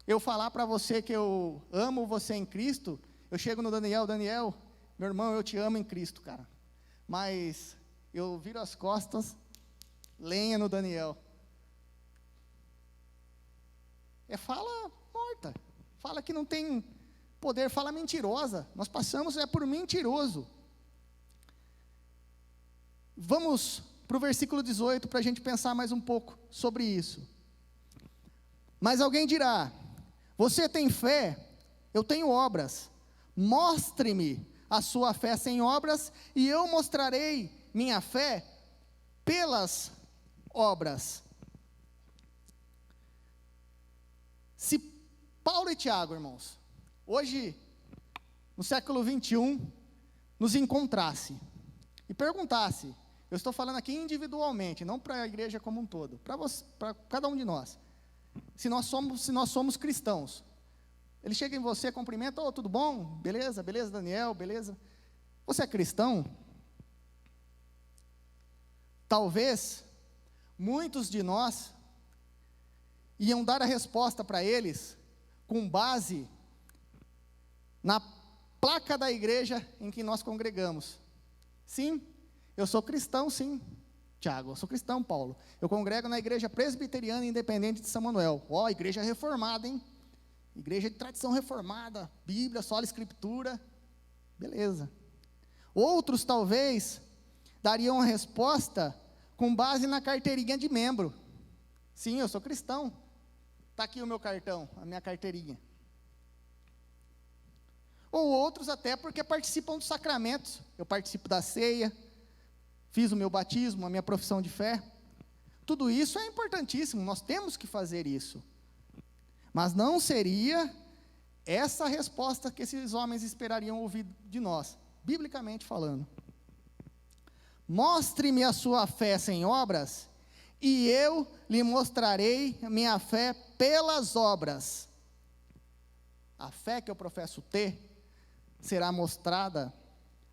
Eu falar para você que eu amo você em Cristo, eu chego no Daniel, meu irmão, eu te amo em Cristo, cara. Mas eu viro as costas, lenha no Daniel. É fala morta, fala que não tem poder, fala mentirosa. Nós passamos por mentiroso. Vamos para o versículo 18 para a gente pensar mais um pouco sobre isso. Mas alguém dirá: você tem fé, eu tenho obras. Mostre-me a sua fé sem obras, e eu mostrarei minha fé pelas obras. Se Paulo e Tiago, irmãos, hoje, no século 21, nos encontrasse e perguntasse, eu estou falando aqui individualmente, não para a igreja como um todo, para cada um de nós, se nós somos cristãos, ele chega em você, cumprimenta, tudo bom? Beleza, Daniel, beleza? Você é cristão? Talvez, muitos de nós iam dar a resposta para eles, com base na placa da igreja em que nós congregamos. Sim, eu sou cristão, sim, Tiago, eu sou cristão, Paulo. Eu congrego na igreja presbiteriana independente de São Manuel. Igreja reformada, hein? Igreja de tradição reformada, Bíblia, sola Escritura, beleza. Outros talvez dariam a resposta com base na carteirinha de membro. Sim, eu sou cristão. Está aqui o meu cartão, a minha carteirinha. Ou outros até porque participam dos sacramentos. Eu participo da ceia, fiz o meu batismo, a minha profissão de fé. Tudo isso é importantíssimo, nós temos que fazer isso. Mas não seria essa a resposta que esses homens esperariam ouvir de nós, biblicamente falando. Mostre-me a sua fé sem obras, e eu lhe mostrarei minha fé pelas obras. A fé que eu professo ter será mostrada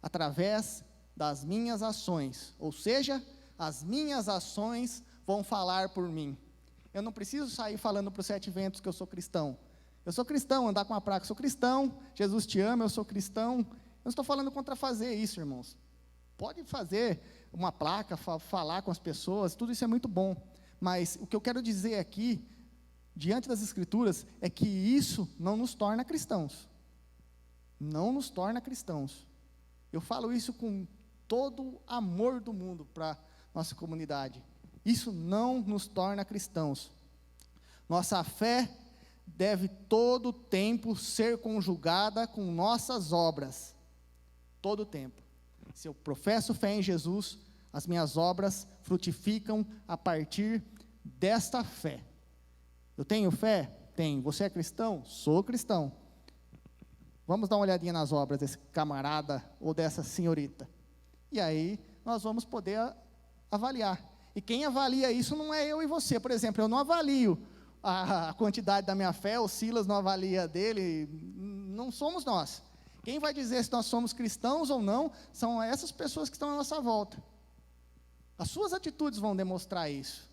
através das minhas ações, ou seja, as minhas ações vão falar por mim. Eu não preciso sair falando para os 7 ventos que eu sou cristão. Eu sou cristão, andar com a placa, eu sou cristão, Jesus te ama, eu sou cristão. Eu não estou falando contra fazer isso, irmãos. Pode fazer uma placa, falar com as pessoas, tudo isso é muito bom. Mas o que eu quero dizer aqui, diante das Escrituras, é que isso não nos torna cristãos. não nos torna cristãos. Eu falo isso com todo o amor do mundo para nossa comunidade. Isso não nos torna cristãos. Nossa fé deve todo o tempo ser conjugada com nossas obras. Todo o tempo. Se eu professo fé em Jesus, as minhas obras frutificam a partir desta fé. Eu tenho fé? Tenho. Você é cristão? Sou cristão. Vamos dar uma olhadinha nas obras desse camarada ou dessa senhorita. E aí nós vamos poder avaliar. E quem avalia isso não é eu e você. Por exemplo, eu não avalio a quantidade da minha fé, o Silas não avalia dele, não somos nós. Quem vai dizer se nós somos cristãos ou não, são essas pessoas que estão à nossa volta. As suas atitudes vão demonstrar isso.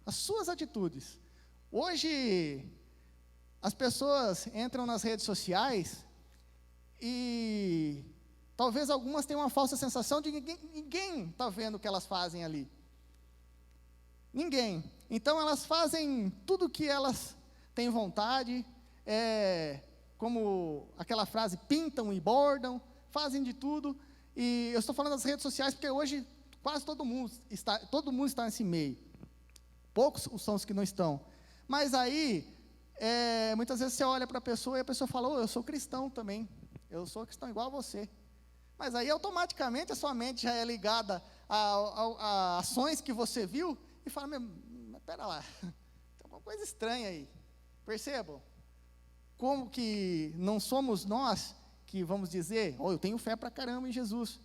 As suas atitudes. Hoje, as pessoas entram nas redes sociais e talvez algumas tenham uma falsa sensação de que ninguém está vendo o que elas fazem ali. Ninguém. Então elas fazem tudo o que elas têm vontade, como aquela frase, pintam e bordam, fazem de tudo. E eu estou falando das redes sociais porque hoje quase todo mundo está nesse meio. Poucos são os que não estão. Mas aí, muitas vezes você olha para a pessoa e a pessoa fala, eu sou cristão também, eu sou cristão igual a você. Mas aí automaticamente a sua mente já é ligada a ações que você viu e fala, mas pera lá, tem alguma coisa estranha aí. Percebam? Como que não somos nós que vamos dizer, eu tenho fé pra caramba em Jesus.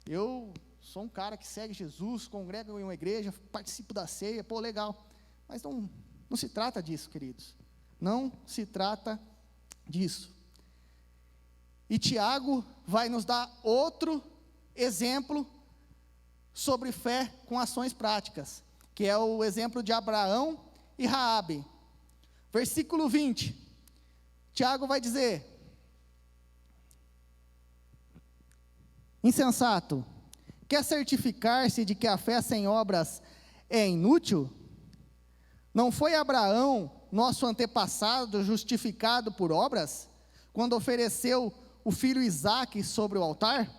Eu sou um cara que segue Jesus, congrega em uma igreja, participo da ceia, legal. Mas não se trata disso, queridos. Não se trata disso. E Tiago vai nos dar outro exemplo sobre fé com ações práticas, que é o exemplo de Abraão e Raabe. Versículo 20. Tiago vai dizer: insensato, quer certificar-se de que a fé sem obras é inútil? Não foi Abraão, nosso antepassado, justificado por obras, quando ofereceu o filho Isaque sobre o altar?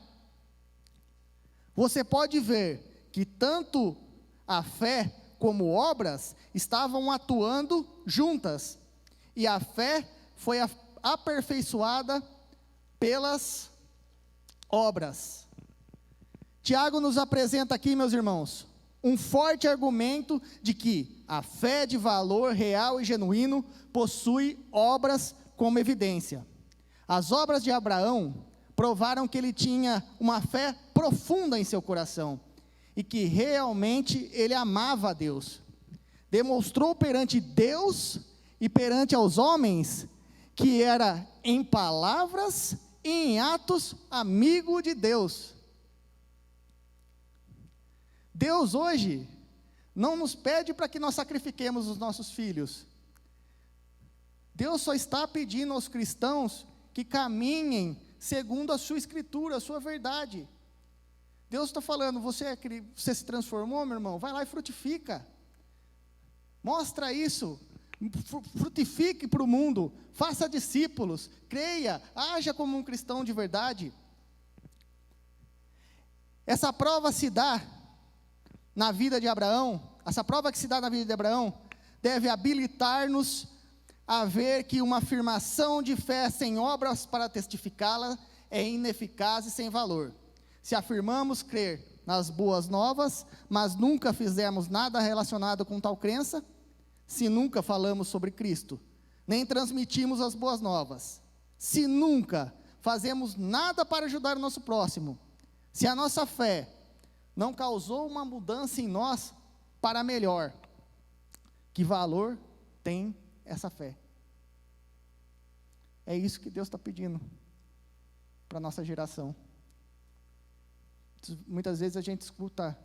Você pode ver que tanto a fé como obras estavam atuando juntas, e a fé foi aperfeiçoada pelas obras. Tiago nos apresenta aqui, meus irmãos, um forte argumento de que a fé de valor real e genuíno possui obras como evidência. As obras de Abraão provaram que ele tinha uma fé profunda em seu coração e que realmente ele amava a Deus. Demonstrou perante Deus e perante aos homens que era em palavras e em atos amigo de Deus. Deus hoje não nos pede para que nós sacrifiquemos os nossos filhos. Deus só está pedindo aos cristãos que caminhem segundo a sua escritura, a sua verdade. Deus está falando, você se transformou, meu irmão? Vai lá e frutifica. Mostra isso. Frutifique para o mundo. Faça discípulos. Creia. Haja como um cristão de verdade. Essa prova se dá na vida de Abraão. Essa prova que se dá na vida de Abraão deve habilitar-nos a ver que uma afirmação de fé sem obras para testificá-la é ineficaz e sem valor. Se afirmamos crer nas boas novas, mas nunca fizemos nada relacionado com tal crença, se nunca falamos sobre Cristo, nem transmitimos as boas novas, se nunca fazemos nada para ajudar o nosso próximo, se a nossa fé não causou uma mudança em nós para melhor, que valor tem essa fé? É isso que Deus está pedindo para a nossa geração. Muitas vezes a gente escuta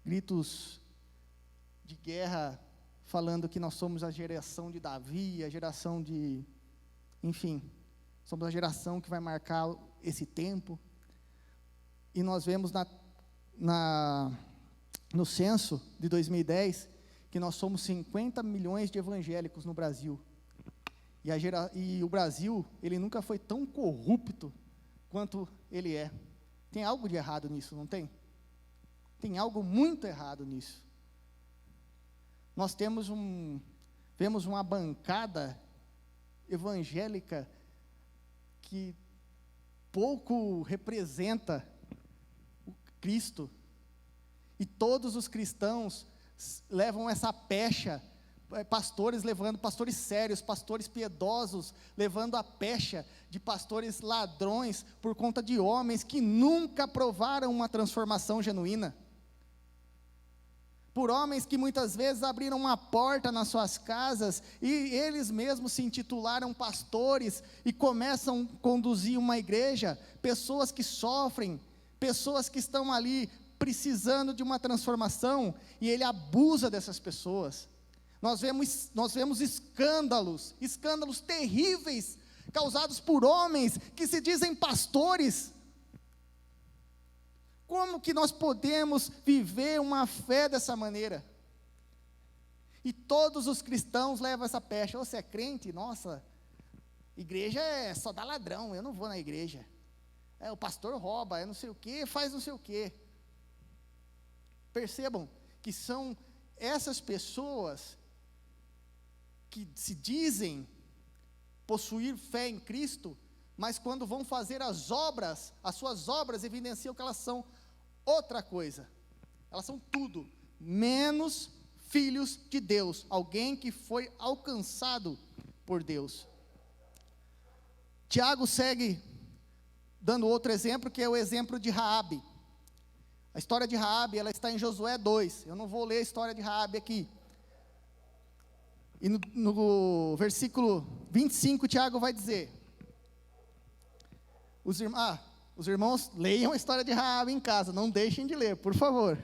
gritos de guerra falando que nós somos a geração de Davi, a geração de... Enfim, somos a geração que vai marcar esse tempo. E nós vemos no censo de 2010 que nós somos 50 milhões de evangélicos no Brasil. E o Brasil, ele nunca foi tão corrupto quanto ele é. Tem algo de errado nisso, não tem? Tem algo muito errado nisso. Nós vemos uma bancada evangélica que pouco representa o Cristo. E todos os cristãos levam essa pecha, pastores sérios, pastores piedosos, levando a pecha de pastores ladrões por conta de homens que nunca provaram uma transformação genuína. Por homens que muitas vezes abriram uma porta nas suas casas e eles mesmos se intitularam pastores e começam a conduzir uma igreja, pessoas que sofrem, pessoas que estão ali precisando de uma transformação, e ele abusa dessas pessoas. Nós vemos escândalos terríveis, causados por homens que se dizem pastores. Como que nós podemos viver uma fé dessa maneira? E todos os cristãos levam essa pecha. Você é crente? Nossa, igreja só dá ladrão, eu não vou na igreja. O pastor rouba, não sei o quê, faz não sei o quê. Percebam que são essas pessoas que se dizem possuir fé em Cristo, mas quando vão fazer as suas obras evidenciam que elas são outra coisa. Elas são tudo menos filhos de Deus, alguém que foi alcançado por Deus. Tiago segue dando outro exemplo, que é o exemplo de Raabe. A história de Raabe, ela está em Josué 2. Eu não vou ler a história de Raabe aqui. E no versículo 25, Tiago vai dizer: os irmãos leiam a história de Raabe em casa, não deixem de ler, por favor.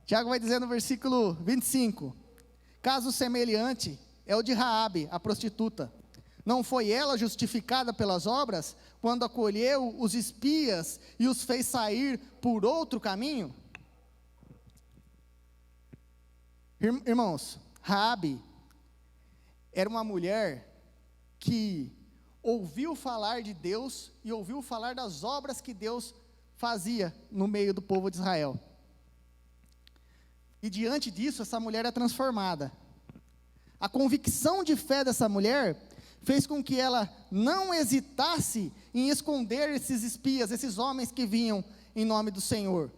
Tiago vai dizer no versículo 25: caso semelhante é o de Raabe, a prostituta. Não foi ela justificada pelas obras, quando acolheu os espias e os fez sair por outro caminho? Irmãos, Raabe era uma mulher que ouviu falar de Deus e ouviu falar das obras que Deus fazia no meio do povo de Israel. E diante disso, essa mulher é transformada. A convicção de fé dessa mulher fez com que ela não hesitasse em esconder esses espias, esses homens que vinham em nome do Senhor.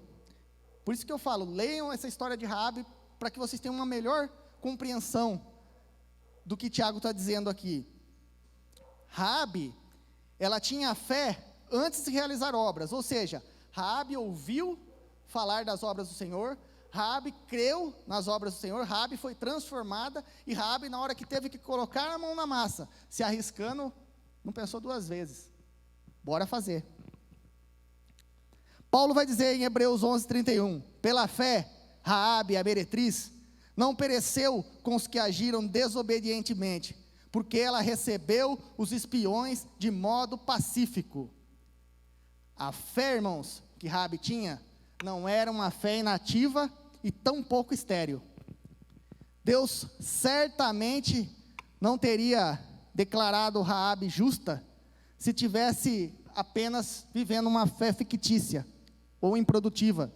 Por isso que eu falo, leiam essa história de Raabe, para que vocês tenham uma melhor compreensão do que Tiago está dizendo aqui. Raabe, ela tinha fé antes de realizar obras, ou seja, Raabe ouviu falar das obras do Senhor, Raabe creu nas obras do Senhor, Raabe foi transformada, e Raabe, na hora que teve que colocar a mão na massa, se arriscando, não pensou duas vezes, bora fazer. Paulo vai dizer em Hebreus 11:31, pela fé, Raabe, a meretriz, não pereceu com os que agiram desobedientemente, porque ela recebeu os espiões de modo pacífico. A fé, irmãos, que Raabe tinha, não era uma fé inativa e tão pouco estéril. Deus certamente não teria declarado Raabe justa se tivesse apenas vivendo uma fé fictícia ou improdutiva,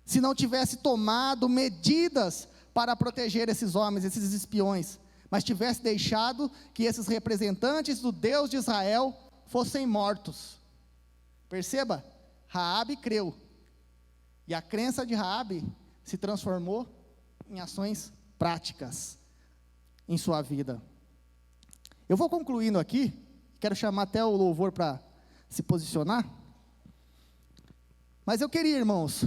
se não tivesse tomado medidas para proteger esses homens, esses espiões, mas tivesse deixado que esses representantes do Deus de Israel fossem mortos. Perceba, Raabe creu, e a crença de Raabe se transformou em ações práticas em sua vida. Eu vou concluindo aqui, quero chamar até o louvor para se posicionar, mas eu queria, irmãos,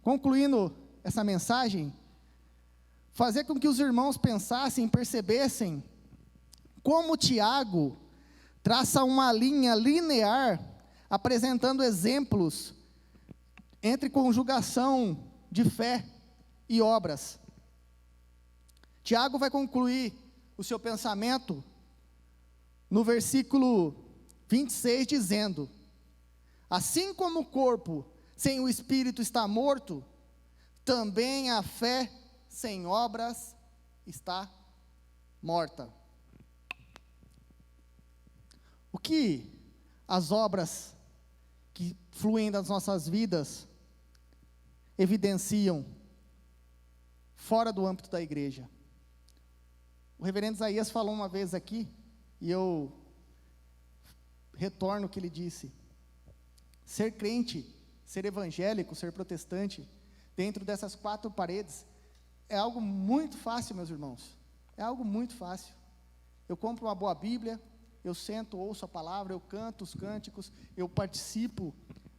concluindo essa mensagem, fazer com que os irmãos pensassem, percebessem como Tiago traça uma linha linear, apresentando exemplos entre conjugação de fé e obras. Tiago vai concluir o seu pensamento no versículo 26, dizendo: assim como o corpo sem o espírito está morto, também a fé sem obras está morta. que as obras que fluem das nossas vidas evidenciam fora do âmbito da igreja? O reverendo Isaías falou uma vez aqui, e eu retorno o que ele disse: ser crente, ser evangélico, ser protestante, dentro dessas 4 paredes, é algo muito fácil, meus irmãos, é algo muito fácil. Eu compro uma boa Bíblia, eu sento, ouço a palavra, eu canto os cânticos, eu participo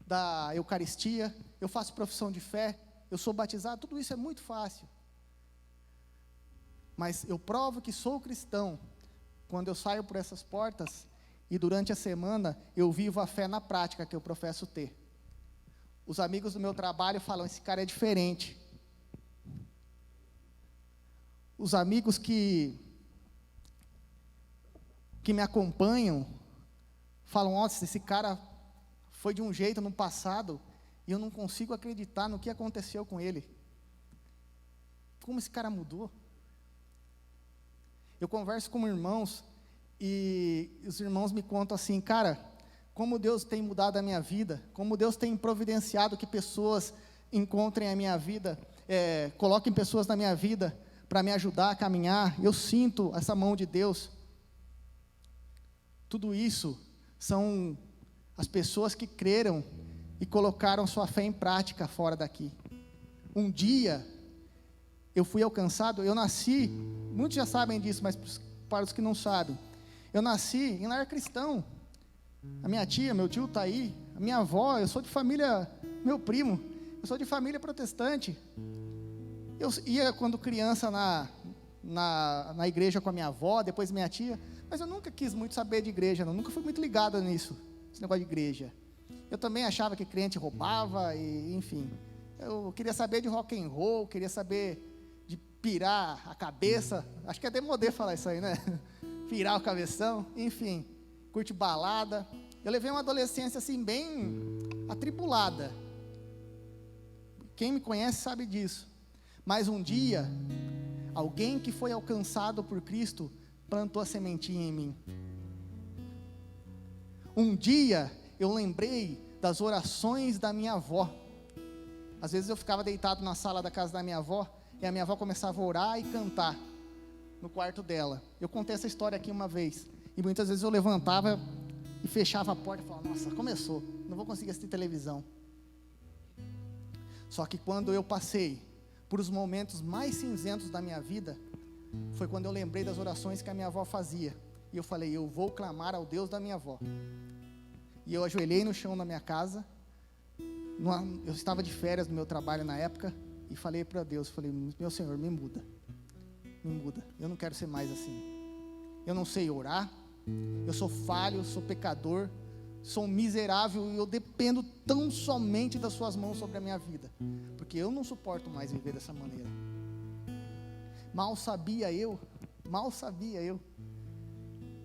da Eucaristia, eu faço profissão de fé, eu sou batizado, tudo isso é muito fácil. Mas eu provo que sou cristão quando eu saio por essas portas e durante a semana eu vivo a fé na prática que eu professo ter. Os amigos do meu trabalho falam: esse cara é diferente. Os amigos que me acompanham falam: nossa, esse cara foi de um jeito no passado e eu não consigo acreditar no que aconteceu com ele. Como esse cara mudou? Eu converso com irmãos e os irmãos me contam assim: cara, como Deus tem mudado a minha vida, como Deus tem providenciado que pessoas encontrem a minha vida, coloquem pessoas na minha vida para me ajudar a caminhar. Eu sinto essa mão de Deus. Tudo isso são as pessoas que creram e colocaram sua fé em prática fora daqui. Um dia eu fui alcançado, eu nasci, muitos já sabem disso, mas para os que não sabem, eu nasci em lar cristão. A minha tia, meu tio está aí, a minha avó, eu sou de família, meu primo, eu sou de família protestante. Eu ia quando criança na igreja com a minha avó, depois minha tia, mas eu nunca quis muito saber de igreja, não, nunca fui muito ligado nisso, esse negócio de igreja. Eu também achava que crente roubava, e, enfim, eu queria saber de rock and roll, queria saber de pirar a cabeça, acho que é demodê falar isso aí, né? Pirar o cabeção, enfim, curte balada. Eu levei uma adolescência assim bem atribulada. Quem me conhece sabe disso. Mas um dia, alguém que foi alcançado por Cristo plantou a sementinha em mim. Um dia eu lembrei das orações da minha avó. Às vezes eu ficava deitado na sala da casa da minha avó e a minha avó começava a orar e cantar no quarto dela. Eu contei essa história aqui uma vez, e muitas vezes eu levantava e fechava a porta e falava: nossa, começou, não vou conseguir assistir televisão. Só que quando eu passei por os momentos mais cinzentos da minha vida, foi quando eu lembrei das orações que a minha avó fazia, e eu falei: eu vou clamar ao Deus da minha avó. E eu ajoelhei no chão da minha casa, eu estava de férias no meu trabalho na época, e falei para Deus, falei: meu Senhor, me muda, eu não quero ser mais assim. Eu não sei orar, eu sou falho, sou pecador, sou miserável, e eu dependo tão somente das suas mãos sobre a minha vida, porque eu não suporto mais viver dessa maneira. Mal sabia eu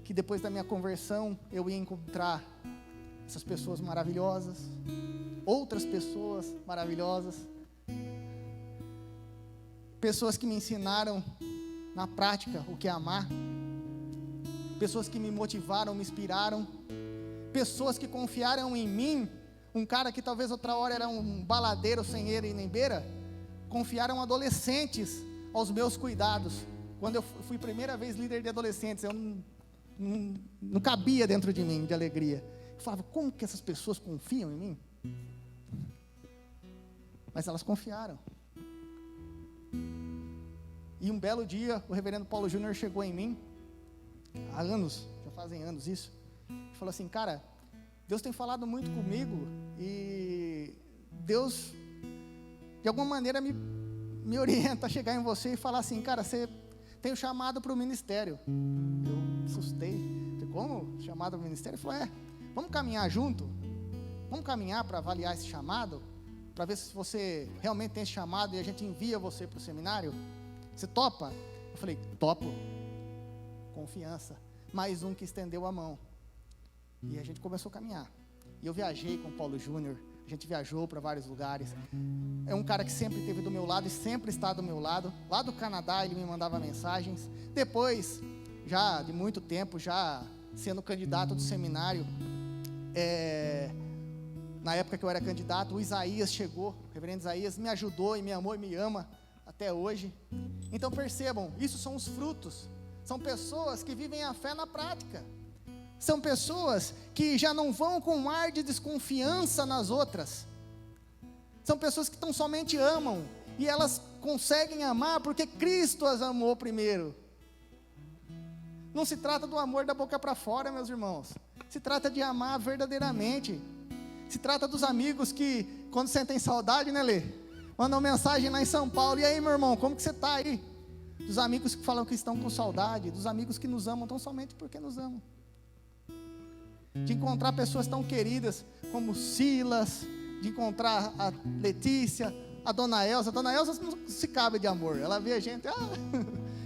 que depois da minha conversão eu ia encontrar essas pessoas maravilhosas, outras pessoas maravilhosas, pessoas que me ensinaram na prática o que é amar, pessoas que me motivaram, me inspiraram, pessoas que confiaram em mim, um cara que talvez outra hora era um baladeiro sem eira e nem beira, confiaram adolescentes aos meus cuidados. Quando eu fui primeira vez líder de adolescentes, eu não cabia dentro de mim de alegria. Eu falava: como que essas pessoas confiam em mim? Mas elas confiaram. E um belo dia, o reverendo Paulo Júnior chegou em mim, há anos, já fazem anos isso, e falou assim: cara, Deus tem falado muito comigo, e Deus, de alguma maneira, me orienta a chegar em você e falar assim: cara, você tem o chamado para o ministério. Eu assustei, falei: como? Chamado para o ministério? Ele falou: vamos caminhar junto? Vamos caminhar para avaliar esse chamado? Para ver se você realmente tem esse chamado e a gente envia você para o seminário? Você topa? Eu falei: topo. Confiança. Mais um que estendeu a mão. E a gente começou a caminhar. E eu viajei com o Paulo Júnior. A gente viajou para vários lugares. É um cara que sempre esteve do meu lado e sempre está do meu lado. Lá do Canadá ele me mandava mensagens. Depois, já de muito tempo, já sendo candidato do seminário, na época que eu era candidato, o Isaías chegou, o reverendo Isaías me ajudou e me amou e me ama até hoje. Então percebam, isso são os frutos, são pessoas que vivem a fé na prática, são pessoas que já não vão com um ar de desconfiança nas outras, são pessoas que tão somente amam, e elas conseguem amar porque Cristo as amou primeiro. Não se trata do amor da boca para fora, meus irmãos, se trata de amar verdadeiramente. Se trata dos amigos que, quando sentem saudade, né, Lê? Mandam mensagem lá em São Paulo: e aí, meu irmão, como que você está aí? Dos amigos que falam que estão com saudade, dos amigos que nos amam tão somente porque nos amam. De encontrar pessoas tão queridas como Silas, de encontrar a Letícia, a Dona Elza. A Dona Elza não se cabe de amor, ela vê a gente,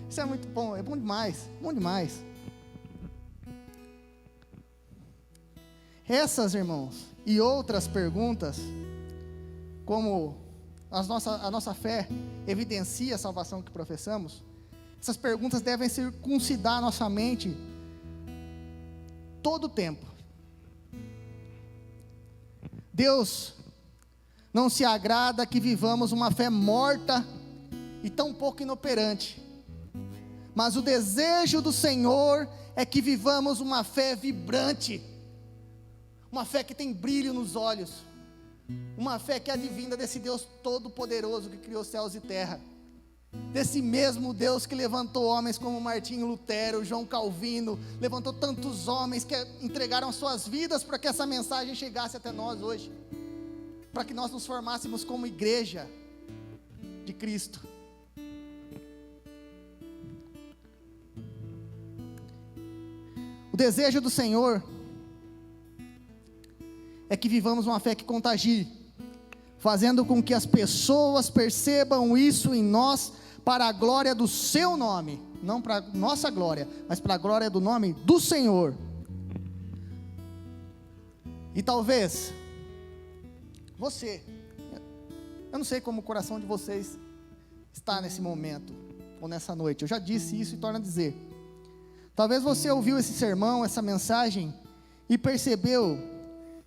isso é muito bom, é bom demais, bom demais. Essas, irmãos, e outras perguntas, como a nossa fé evidencia a salvação que professamos, essas perguntas devem circuncidar nossa mente todo o tempo. Deus não se agrada que vivamos uma fé morta e tão pouco inoperante, mas o desejo do Senhor é que vivamos uma fé vibrante, uma fé que tem brilho nos olhos, uma fé que é advinda desse Deus todo-poderoso que criou céus e terra, desse mesmo Deus que levantou homens como Martinho Lutero, João Calvino, levantou tantos homens que entregaram suas vidas para que essa mensagem chegasse até nós hoje, para que nós nos formássemos como igreja de Cristo. O desejo do Senhor é que vivamos uma fé que contagie, fazendo com que as pessoas percebam isso em nós, para a glória do seu nome, não para nossa glória, mas para a glória do nome do Senhor. E talvez você, eu não sei como o coração de vocês está nesse momento, ou nessa noite, eu já disse isso e torno a dizer, talvez você ouviu esse sermão, essa mensagem, e percebeu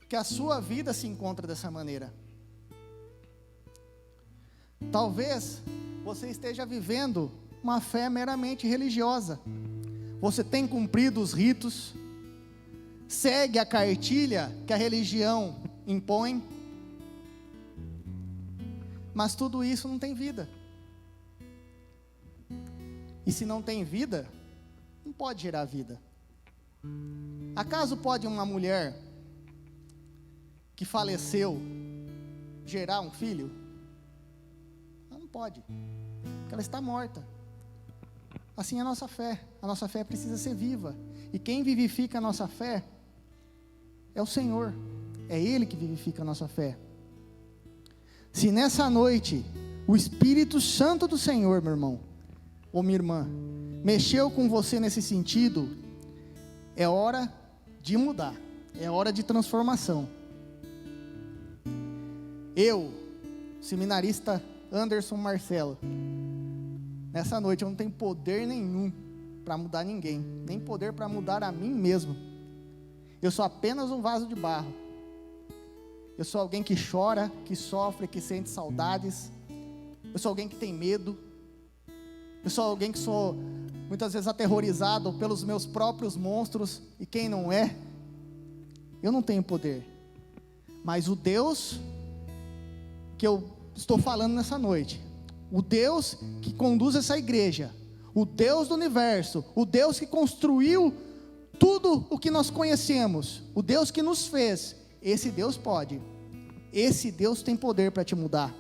que a sua vida se encontra dessa maneira. Talvez você esteja vivendo uma fé meramente religiosa, você tem cumprido os ritos, segue a cartilha que a religião impõe, mas tudo isso não tem vida, e se não tem vida, não pode gerar vida. Acaso pode uma mulher que faleceu gerar um filho? Ela não pode, porque ela está morta. Assim é a nossa fé precisa ser viva, e quem vivifica a nossa fé é o Senhor, é Ele que vivifica a nossa fé. Se nessa noite o Espírito Santo do Senhor, meu irmão ou minha irmã, mexeu com você nesse sentido, é hora de mudar, é hora de transformação. Eu, seminarista Anderson Marcelo, nessa noite eu não tenho poder nenhum para mudar ninguém, nem poder para mudar a mim mesmo. Eu sou apenas um vaso de barro. Eu sou alguém que chora, que sofre, que sente saudades. Eu sou alguém que tem medo. Eu sou alguém que sou muitas vezes aterrorizado pelos meus próprios monstros, e quem não é, eu não tenho poder. Mas o Deus que eu estou falando nessa noite, o Deus que conduz essa igreja, o Deus do universo, o Deus que construiu tudo o que nós conhecemos, o Deus que nos fez, esse Deus pode, esse Deus tem poder para te mudar.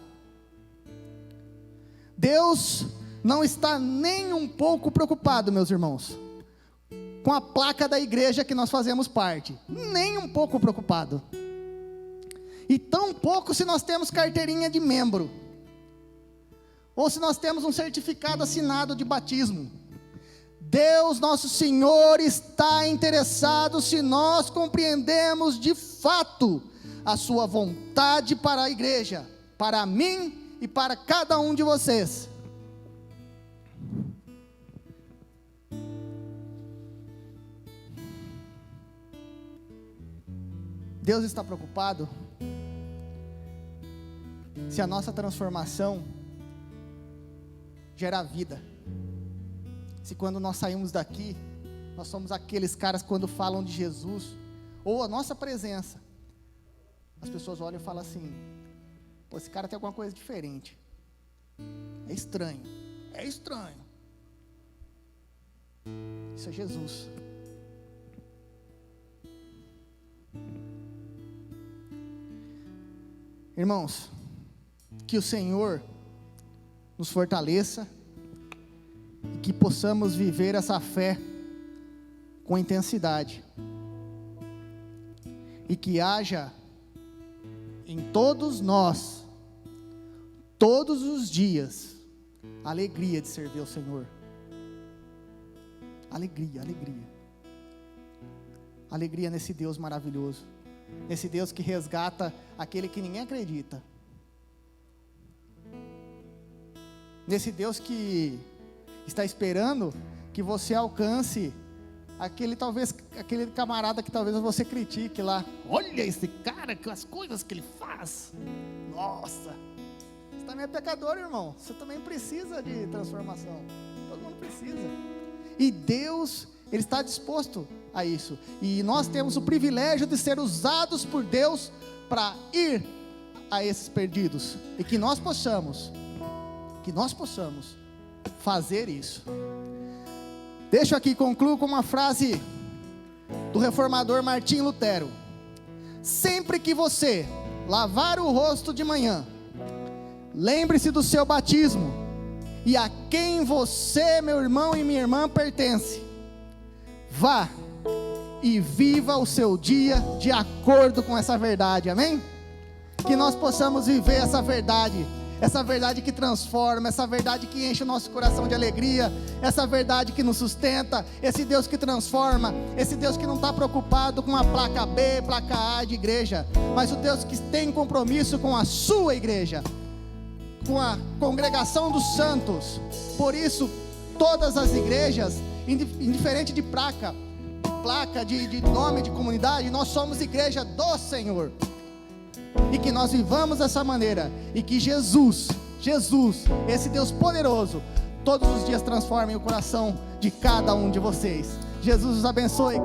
Deus não está nem um pouco preocupado, meus irmãos, com a placa da igreja que nós fazemos parte, nem um pouco preocupado. E tão pouco se nós temos carteirinha de membro, ou se nós temos um certificado assinado de batismo. Deus nosso Senhor está interessado se nós compreendemos de fato a sua vontade para a igreja, para mim e para cada um de vocês. Deus está preocupado se a nossa transformação gera vida. Se quando nós saímos daqui, nós somos aqueles caras que quando falam de Jesus, ou a nossa presença, as pessoas olham e falam assim: pô, esse cara tem alguma coisa diferente. É estranho. É estranho. Isso é Jesus. Irmãos, que o Senhor nos fortaleça e que possamos viver essa fé com intensidade e que haja em todos nós, todos os dias, alegria de servir ao Senhor. Alegria, alegria. Alegria nesse Deus maravilhoso, nesse Deus que resgata aquele que ninguém acredita, nesse Deus que está esperando que você alcance aquele camarada que talvez você critique lá. Olha esse cara, que as coisas que ele faz, nossa, você também é pecador, irmão, você também precisa de transformação, todo mundo precisa, e Deus, Ele está disposto a isso, e nós temos o privilégio de ser usados por Deus para ir a esses perdidos, e que nós possamos fazer isso. Deixo aqui, concluo com uma frase do reformador Martim Lutero: sempre que você lavar o rosto de manhã, lembre-se do seu batismo e a quem você, meu irmão e minha irmã, pertence. Vá e viva o seu dia de acordo com essa verdade, amém? Que nós possamos viver essa verdade que transforma, essa verdade que enche o nosso coração de alegria, essa verdade que nos sustenta, esse Deus que transforma, esse Deus que não está preocupado com a placa B, placa A de igreja, mas o Deus que tem compromisso com a sua igreja, com a congregação dos santos. Por isso, todas as igrejas, indiferente de placa de nome de comunidade, nós somos igreja do Senhor. E que nós vivamos dessa maneira, e que Jesus, esse Deus poderoso, todos os dias transforme o coração de cada um de vocês. Jesus os abençoe.